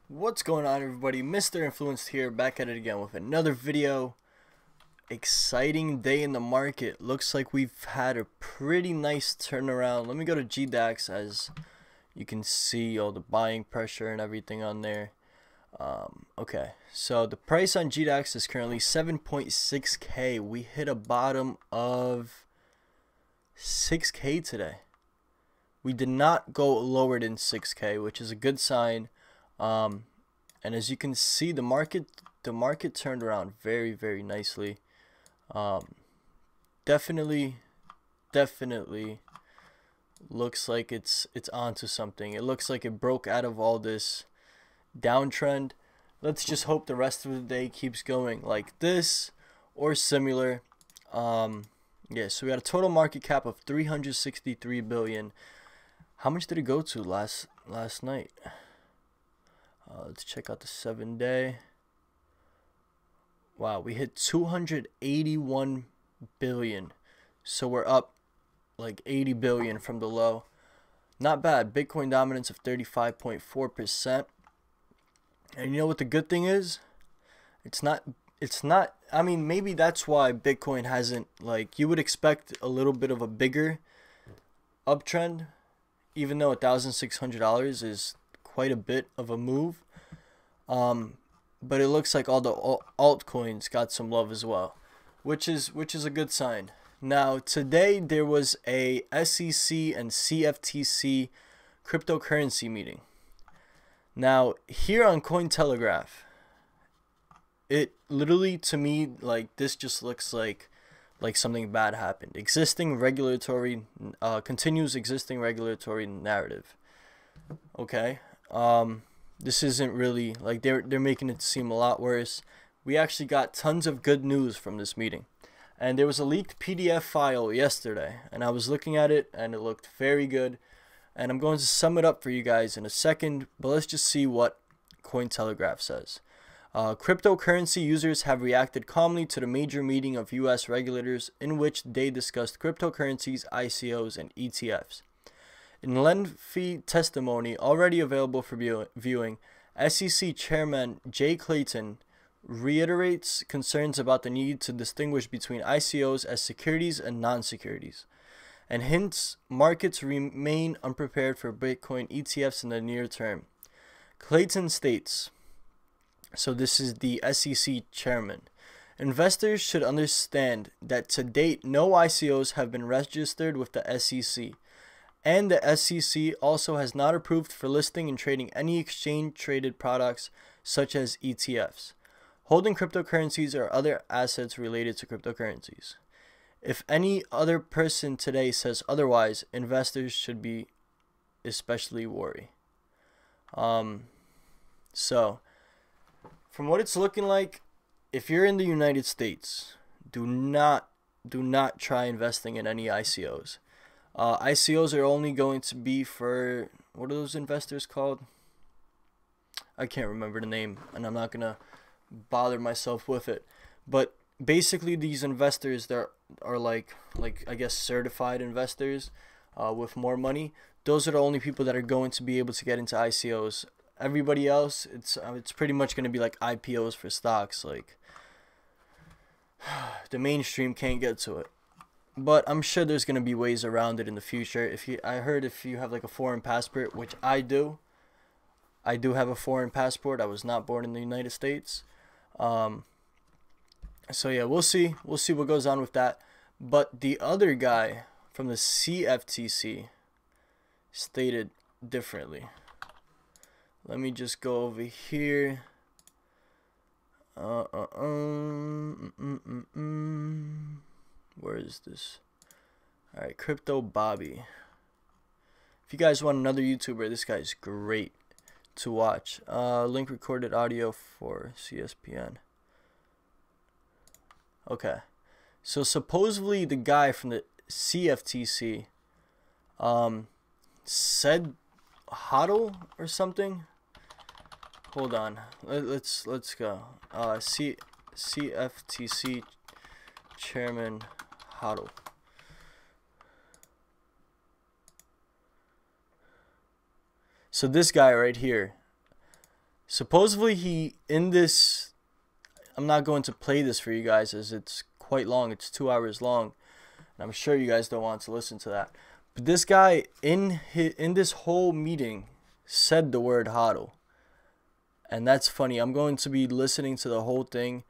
What's going on, everybody? Mr. Influenced here, back at it again with another video. Exciting day in the market. Looks like we've had a pretty nice turnaround. Let me go to GDAX. As you can see, all the buying pressure and everything on there. Okay, so the price on GDAX is currently 7.6k. We hit a bottom of 6k today. We did not go lower than 6k, which is a good sign. And as you can see, the market turned around very nicely. Definitely looks like it's onto something. It looks like it broke out of all this downtrend. Let's just hope the rest of the day keeps going like this or similar. Yeah, so we got a total market cap of 363 billion. How much did it go to last night? Let's check out the 7-day. Wow, we hit 281 billion. So we're up like 80 billion from the low. Not bad. Bitcoin dominance of 35.4%. And you know what the good thing is? It's not I mean, maybe that's why Bitcoin hasn't, like, you would expect a little bit of a bigger uptrend, even though $1,600 is quite a bit of a move. But it looks like all the altcoins got some love as well, which is a good sign. Now today there was a SEC and CFTC cryptocurrency meeting. Now here on Cointelegraph, it literally, to me, like, this just looks like something bad happened. Continues existing regulatory narrative. Okay. This isn't really, like, they're making it seem a lot worse. We actually got tons of good news from this meeting. And there was a leaked PDF file yesterday, and I was looking at it and it looked very good. And I'm going to sum it up for you guys in a second, but let's just see what Cointelegraph says. Cryptocurrency users have reacted calmly to the major meeting of US regulators in which they discussed cryptocurrencies, ICOs, and ETFs. In lengthy testimony already available for viewing, SEC Chairman Jay Clayton reiterates concerns about the need to distinguish between ICOs as securities and non-securities, and hints markets remain unprepared for Bitcoin ETFs in the near term. Clayton states, so this is the SEC chairman, investors should understand that to date no ICOs have been registered with the SEC. And the SEC also has not approved for listing and trading any exchange-traded products such as ETFs, holding cryptocurrencies or other assets related to cryptocurrencies. If any other person today says otherwise, investors should be especially worried. So, from what it's looking like, if you're in the United States, do not try investing in any ICOs. ICOs are only going to be for, what are those investors called? I can't remember the name, and I'm not gonna bother myself with it. But basically, these investors that are like I guess certified investors with more money. Those are the only people that are going to be able to get into ICOs. Everybody else, it's pretty much gonna be like IPOs for stocks. Like, the mainstream can't get to it. But I'm sure there's gonna be ways around it in the future. I heard if you have like a foreign passport, which I do have a foreign passport. I was not born in the United States. So yeah, we'll see what goes on with that. But the other guy from the CFTC stated differently. Let me just go over here. Where is this? Alright, Crypto Bobby. If you guys want another YouTuber, this guy's great to watch. Link recorded audio for CSPN. Okay. So supposedly the guy from the CFTC said HODL or something. Hold on. Let's go. CFTC Chairman HODL. So this guy right here Supposedly in this, I'm not going to play this for you guys as it's quite long. It's 2 hours long. And I'm sure you guys don't want to listen to that. But this guy in this whole meeting said the word HODL. And that's funny. I'm going to be listening to the whole thing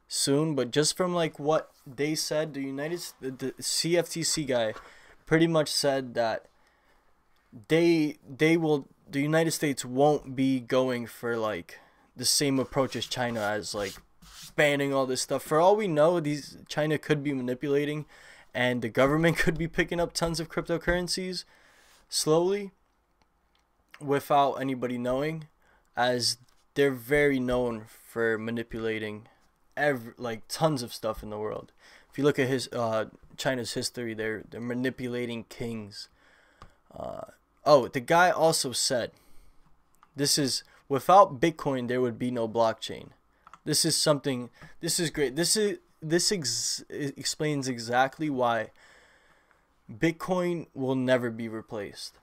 soon, but just from like what they said, the CFTC guy pretty much said that the United States won't be going for like the same approach as China, as like banning all this stuff. For all we know, China could be manipulating, and the government could be picking up tons of cryptocurrencies slowly without anybody knowing, as they're very known for manipulating tons of stuff in the world. If you look at China's history, they're manipulating kings. The guy also said, this is, without Bitcoin there would be no blockchain. This is great. This explains exactly why Bitcoin will never be replaced.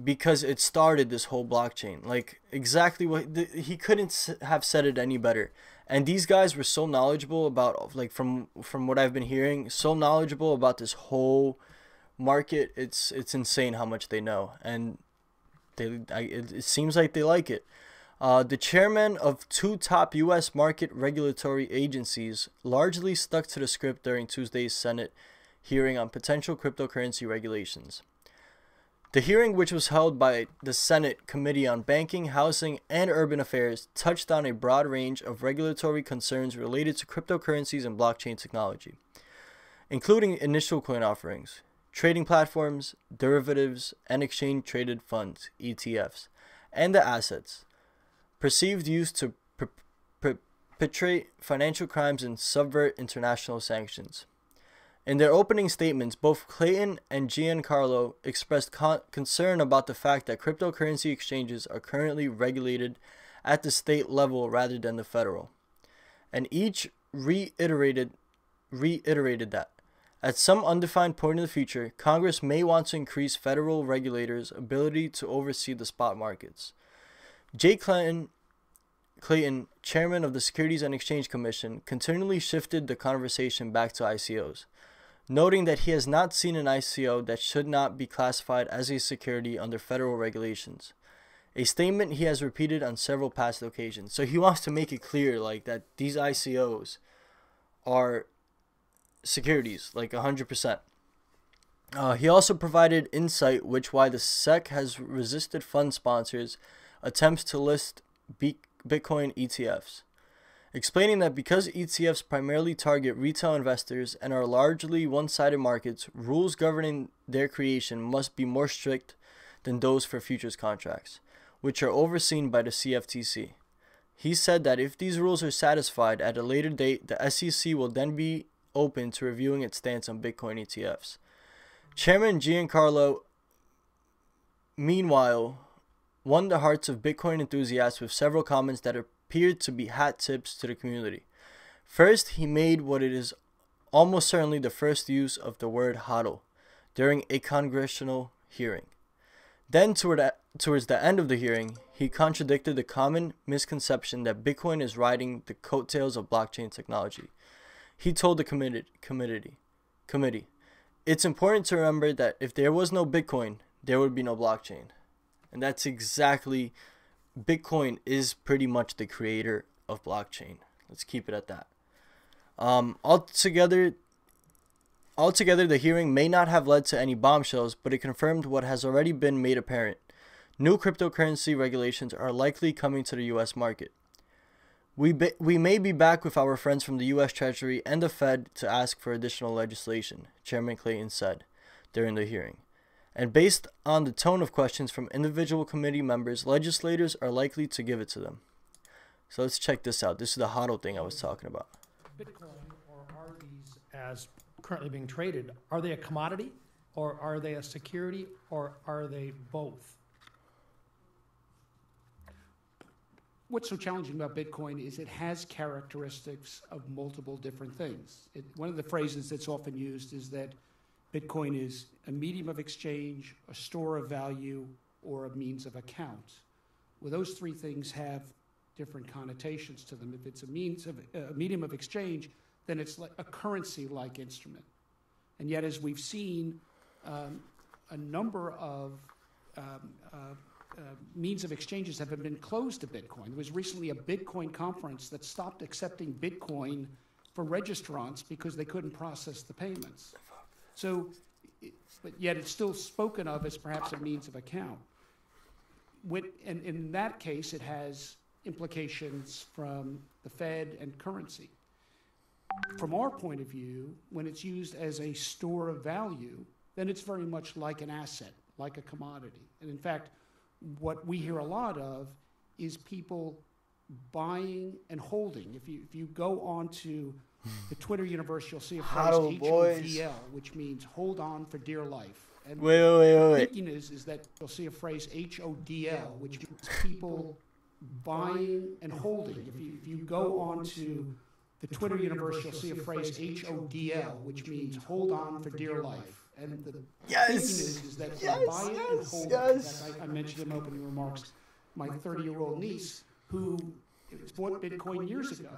Because it started this whole blockchain. Like, exactly he couldn't have said it any better. And these guys were so knowledgeable about, like, from what I've been hearing, so knowledgeable about this whole market. It's insane how much they know, and it seems like they like it. The chairman of 2 top U.S. market regulatory agencies largely stuck to the script during Tuesday's Senate hearing on potential cryptocurrency regulations. The hearing, which was held by the Senate Committee on Banking, Housing, and Urban Affairs, touched on a broad range of regulatory concerns related to cryptocurrencies and blockchain technology, including initial coin offerings, trading platforms, derivatives, and exchange-traded funds, ETFs, and the assets, perceived use to perpetrate financial crimes and subvert international sanctions. In their opening statements, both Clayton and Giancarlo expressed concern about the fact that cryptocurrency exchanges are currently regulated at the state level rather than the federal, and each reiterated that, at some undefined point in the future, Congress may want to increase federal regulators' ability to oversee the spot markets. Jay Clayton, chairman of the Securities and Exchange Commission, continually shifted the conversation back to ICOs, noting that he has not seen an ICO that should not be classified as a security under federal regulations, a statement he has repeated on several past occasions. So he wants to make it clear, like, that these ICOs are securities, like 100%. He also provided insight why the SEC has resisted fund sponsors' attempts to list Bitcoin ETFs, explaining that because ETFs primarily target retail investors and are largely one-sided markets, rules governing their creation must be more strict than those for futures contracts, which are overseen by the CFTC. He said that if these rules are satisfied at a later date, the SEC will then be open to reviewing its stance on Bitcoin ETFs. Chairman Giancarlo, meanwhile, won the hearts of Bitcoin enthusiasts with several comments that appeared to be hat tips to the community. First, he made what it is almost certainly the first use of the word HODL during a congressional hearing. Then, towards the end of the hearing, he contradicted the common misconception that Bitcoin is riding the coattails of blockchain technology. He told the committee, "It's important to remember that if there was no Bitcoin, there would be no blockchain." And that's exactly, Bitcoin is pretty much the creator of blockchain. Let's keep it at that. Altogether, the hearing may not have led to any bombshells, but it confirmed what has already been made apparent. New cryptocurrency regulations are likely coming to the U.S. market. We may be back with our friends from the U.S. Treasury and the Fed to ask for additional legislation, Chairman Clayton said during the hearing. And based on the tone of questions from individual committee members, legislators are likely to give it to them. So let's check this out. This is the HODL thing I was talking about. Bitcoin, or are these, as currently being traded, are they a commodity, or are they a security, or are they both? What's so challenging about Bitcoin is it has characteristics of multiple different things. One of the phrases that's often used is that Bitcoin is a medium of exchange, a store of value, or a means of account. Well, those three things have different connotations to them. If it's a medium of exchange, then it's like a currency-like instrument. And yet, as we've seen, a number of means of exchanges have been closed to Bitcoin. There was recently a Bitcoin conference that stopped accepting Bitcoin for registrants because they couldn't process the payments. So, but yet it's still spoken of as perhaps a means of account. And in that case, it has implications from the Fed and currency. From our point of view, when it's used as a store of value, then it's very much like an asset, like a commodity. And in fact, what we hear a lot of is people buying and holding. If you go on to the Twitter universe, you'll see a phrase HODL, which means hold on for dear life. And wait. The thinking is that you'll see a phrase HODL, which means people buying and holding. If you go on to the Twitter universe, you'll see a phrase HODL, which means hold on for dear life. And the thinking is that you buy it and hold it. I mentioned in opening remarks my 30-year-old niece who bought Bitcoin years ago,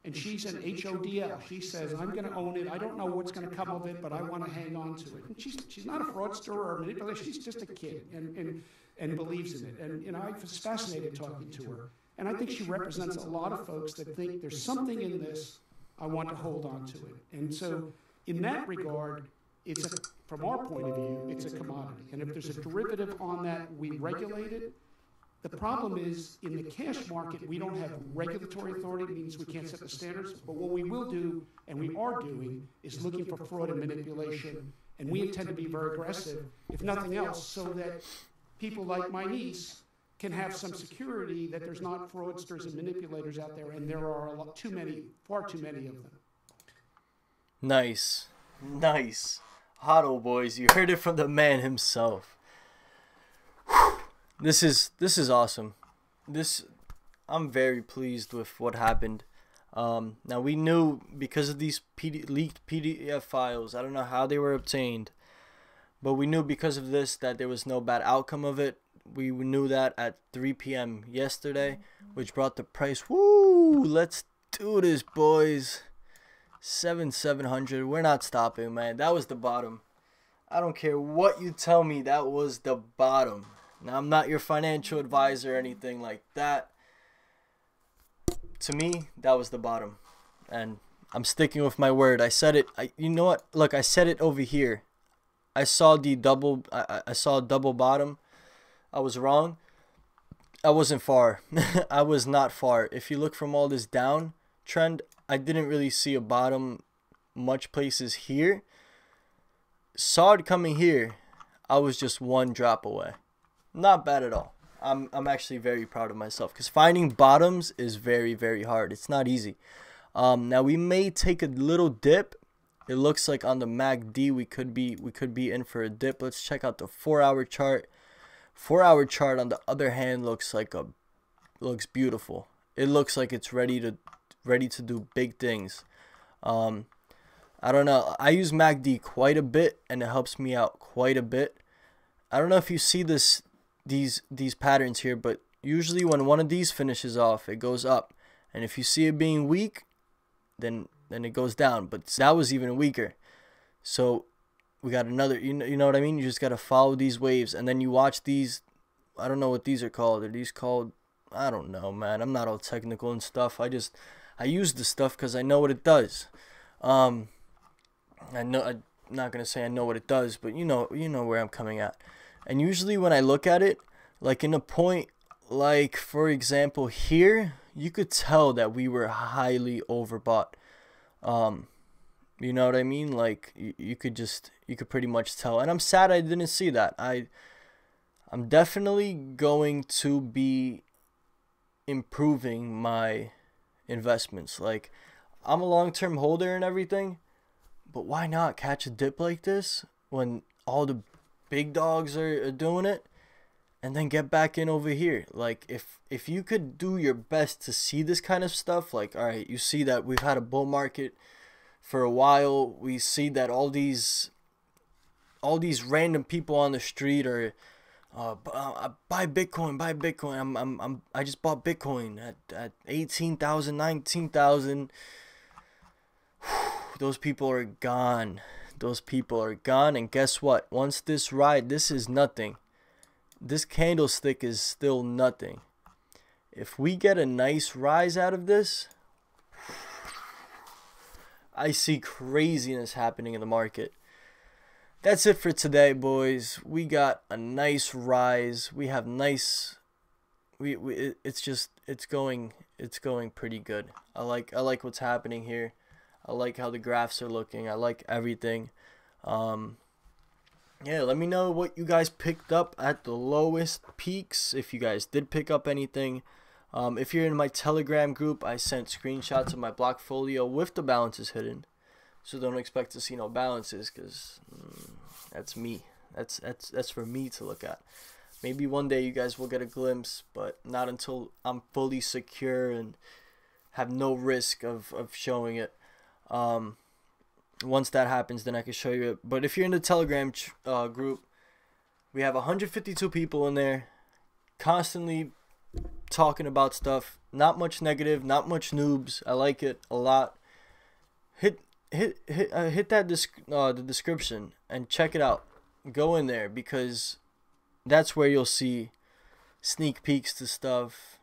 and she's an HODL. She says, I'm going to own it. I don't know what's going to come of it, but I want to hang on to it. And she's not a fraudster or a manipulator. She's just a kid and believes in it. And I was fascinated talking to her. And I think she represents a lot of folks that think there's something in this, I want to hold on to it. And so in that regard, from our point of view, it's a commodity. And if there's a derivative on that, we regulate it. The problem is, in the cash market, we don't have regulatory authority. It means we can't set the standards. But what we will do, and we are doing, is looking for fraud and manipulation. And we intend to be very aggressive, if nothing else, so that people like my niece can have some security that there's not fraudsters and manipulators out there, and there are far too many of them. Nice. HODL boys, you heard it from the man himself. This is awesome. I'm very pleased with what happened. Now we knew because of these leaked PDF files, I don't know how they were obtained, but we knew because of this that there was no bad outcome of it. We knew that at 3 p.m. yesterday, which brought the price. Woo! Let's do this, boys. 700. We're not stopping, man. That was the bottom. I don't care what you tell me. That was the bottom. Now, I'm not your financial advisor or anything like that. To me, that was the bottom. And I'm sticking with my word. I said it. You know what? Look, I said it over here. I saw the double. I saw a double bottom. I was wrong. I wasn't far. I was not far. If you look from all this down trend, I didn't really see a bottom much places here. Saw it coming here. I was just one drop away. Not bad at all. I'm actually very proud of myself because finding bottoms is very, very hard. It's not easy. Now we may take a little dip. It looks like on the MACD we could be in for a dip. Let's check out the 4-hour chart. 4-hour chart on the other hand looks beautiful. It looks like it's ready to do big things. I don't know. I use MACD quite a bit and it helps me out quite a bit. I don't know if you see these patterns here, but usually when one of these finishes off, it goes up. And if you see it being weak, then it goes down. But that was even weaker. So we got another, you know what I mean? You just got to follow these waves. And then you watch these, I don't know what these are called. Are these called, I don't know, man. I'm not all technical and stuff. I use the stuff because I know what it does. I'm not going to say I know what it does, but you know where I'm coming at. And usually when I look at it, like in a point, like for example here, you could tell that we were highly overbought. You know what I mean? Like you could pretty much tell. And I'm sad I didn't see that. I'm definitely going to be improving my investments. Like I'm a long-term holder and everything, but why not catch a dip like this when all the big dogs are doing it and then get back in over here? Like if you could do your best to see this kind of stuff, like all right, you see that we've had a bull market for a while. We see that all these random people on the street are buy Bitcoin, buy Bitcoin. I just bought Bitcoin at 18,000, 19,000. Those people are gone. Those people are gone. And guess what? Once this ride, this is nothing. This candlestick is still nothing. If we get a nice rise out of this, I see craziness happening in the market. That's it for today, boys. We got a nice rise. We have nice. It's going pretty good. I like what's happening here. I like how the graphs are looking. I like everything. Yeah, let me know what you guys picked up at the lowest peaks, if you guys did pick up anything. If you're in my Telegram group, I sent screenshots of my blockfolio with the balances hidden. So don't expect to see no balances, because that's me. That's for me to look at. Maybe one day you guys will get a glimpse, but not until I'm fully secure and have no risk of showing it. Once that happens, then I can show you it. But if you're in the Telegram group, we have 152 people in there, constantly talking about stuff. Not much negative, not much noobs. I like it a lot. Hit that the description and check it out. Go in there, because that's where you'll see sneak peeks to stuff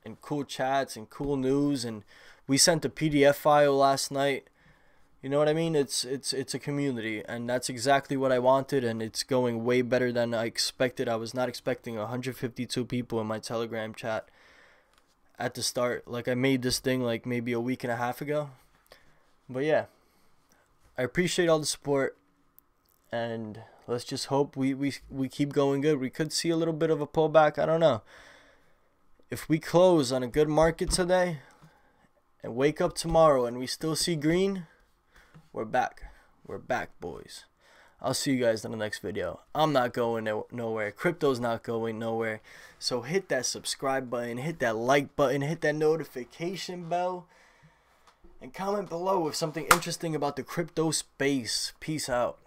and cool chats and cool news. And we sent a PDF file last night. You know what I mean? It's a community, and that's exactly what I wanted, and it's going way better than I expected. I was not expecting 152 people in my Telegram chat at the start. Like, I made this thing like maybe a week and a half ago. But yeah, I appreciate all the support, and let's just hope we keep going good. We could see a little bit of a pullback. I don't know. If we close on a good market today and wake up tomorrow and we still see green, we're back. We're back, boys. I'll see you guys in the next video. I'm not going nowhere. Crypto's not going nowhere. So hit that subscribe button, hit that like button, hit that notification bell, and comment below with something interesting about the crypto space. Peace out.